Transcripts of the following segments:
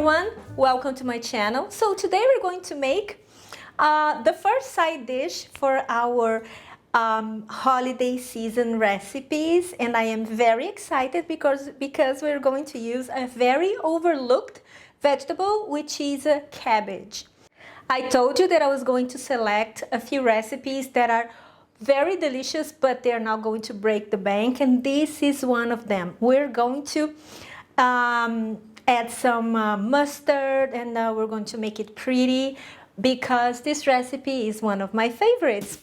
everyone, welcome to my channel. So today we're going to make the first side dish for our holiday season recipes, and I am very excited because we're going to use a very overlooked vegetable, which is a cabbage. I told you that I was going to select a few recipes that are very delicious, but they're not going to break the bank, and this is one of them. We're going to add some mustard, and we're going to make it pretty because this recipe is one of my favorites.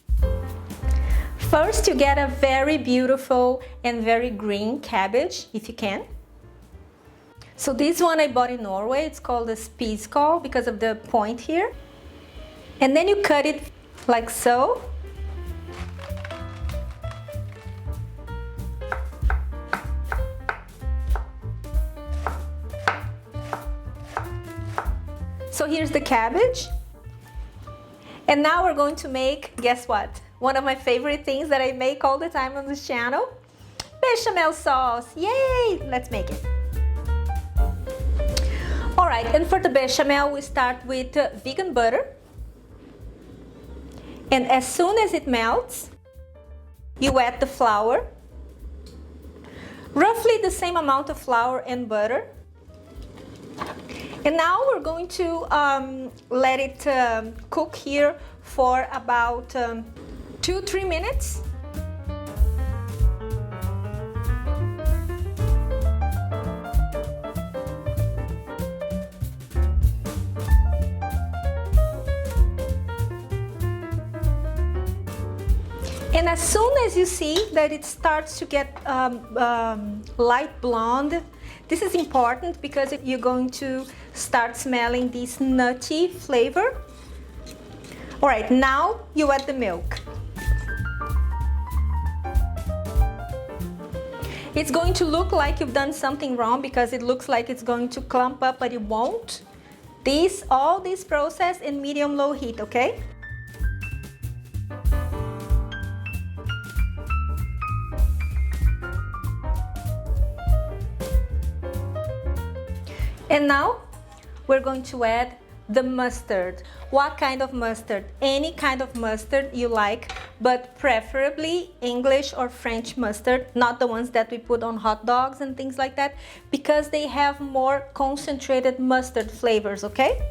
First, you get a very beautiful and very green cabbage, if you can. So this one I bought in Norway. It's called a spisskål because of the point here. And then you cut it like so. So here's the cabbage. And now we're going to make, guess what? One of my favorite things that I make all the time on this channel. Bechamel sauce, yay! Let's make it. All right, and for the bechamel, we start with vegan butter. And as soon as it melts, you add the flour. Roughly the same amount of flour and butter. And now we're going to let it cook here for about 2-3 minutes. And as soon as you see that it starts to get light blonde, this is important because you're going to start smelling this nutty flavor. All right, now you add the milk. It's going to look like you've done something wrong because it looks like it's going to clump up, but it won't. All this process in medium-low heat, okay? And now we're going to add the mustard. What kind of mustard? Any kind of mustard you like, but preferably English or French mustard, not the ones that we put on hot dogs and things like that, because they have more concentrated mustard flavors, okay?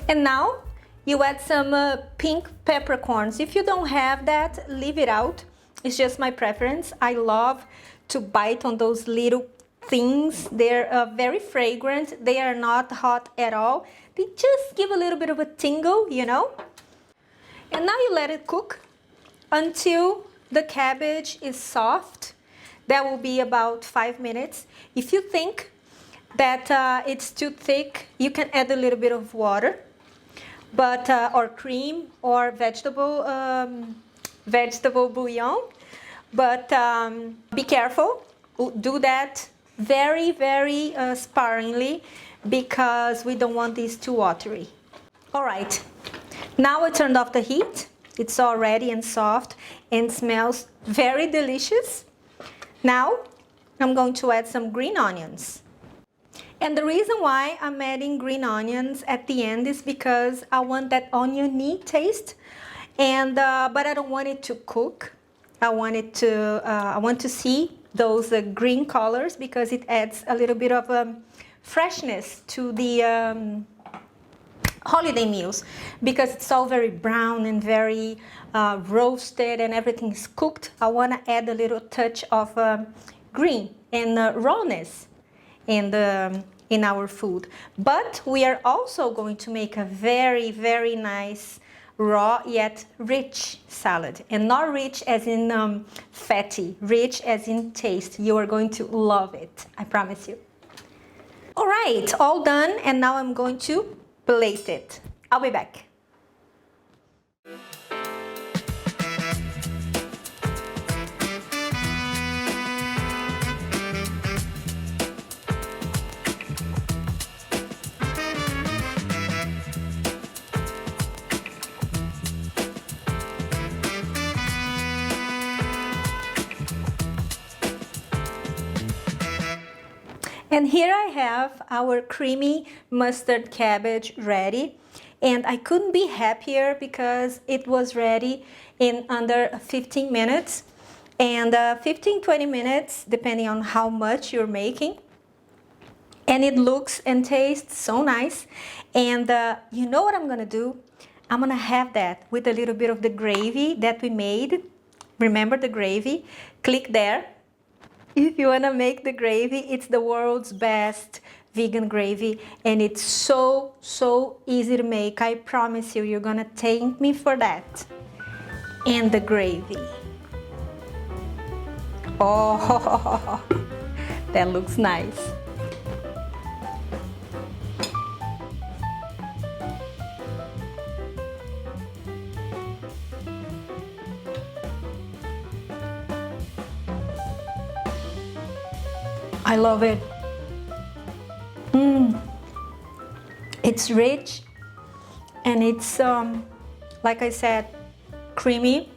And now you add some pink peppercorns. If you don't have that, leave it out. It's just my preference. I love to bite on those little things. They're very fragrant. They are not hot at all. They just give a little bit of a tingle, you know. And now you let it cook until the cabbage is soft. That will be about 5 minutes. If you think that it's too thick, you can add a little bit of water. But or cream or vegetable bouillon, but be careful. Do that very sparingly because we don't want this too watery. All right, now I turned off the heat. It's all ready and soft and smells very delicious. Now I'm going to add some green onions. And the reason why I'm adding green onions at the end is because I want that oniony taste, and but I don't want it to cook. I want to see those green colors because it adds a little bit of freshness to the holiday meals, because it's all very brown and very roasted and everything's cooked. I want to add a little touch of green and rawness in our food. But we are also going to make a very nice raw yet rich salad, and not rich as in fatty, rich as in taste. You are going to love it, I promise you. All right, all done, and now I'm going to plate it. I'll be back. And here I have our creamy mustard cabbage ready. And I couldn't be happier because it was ready in under 15 minutes. And 15-20 minutes, depending on how much you're making. And it looks and tastes so nice. And you know what I'm gonna do? I'm gonna have that with a little bit of the gravy that we made. Remember the gravy? Click there. If you wanna make the gravy, it's the world's best vegan gravy, and it's so easy to make. I promise you, you're gonna thank me for that. And the gravy. Oh, that looks nice. I love it. It's rich and it's, like I said, creamy.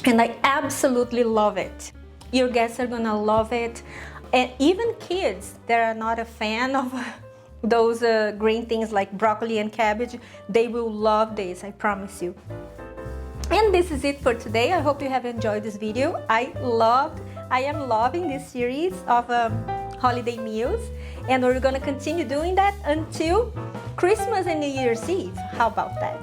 And I absolutely love it. Your guests are gonna love it. And even kids that are not a fan of those green things like broccoli and cabbage, they will love this, I promise you. And this is it for today. I hope you have enjoyed this video. I am loving this series of holiday meals, and we're gonna continue doing that until Christmas and New Year's Eve. How about that?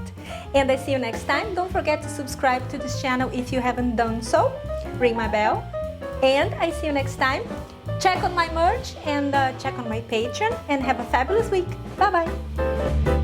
And I see you next time. Don't forget to subscribe to this channel if you haven't done so. Ring my bell. And I see you next time. Check on my merch and check on my Patreon, and have a fabulous week. Bye bye.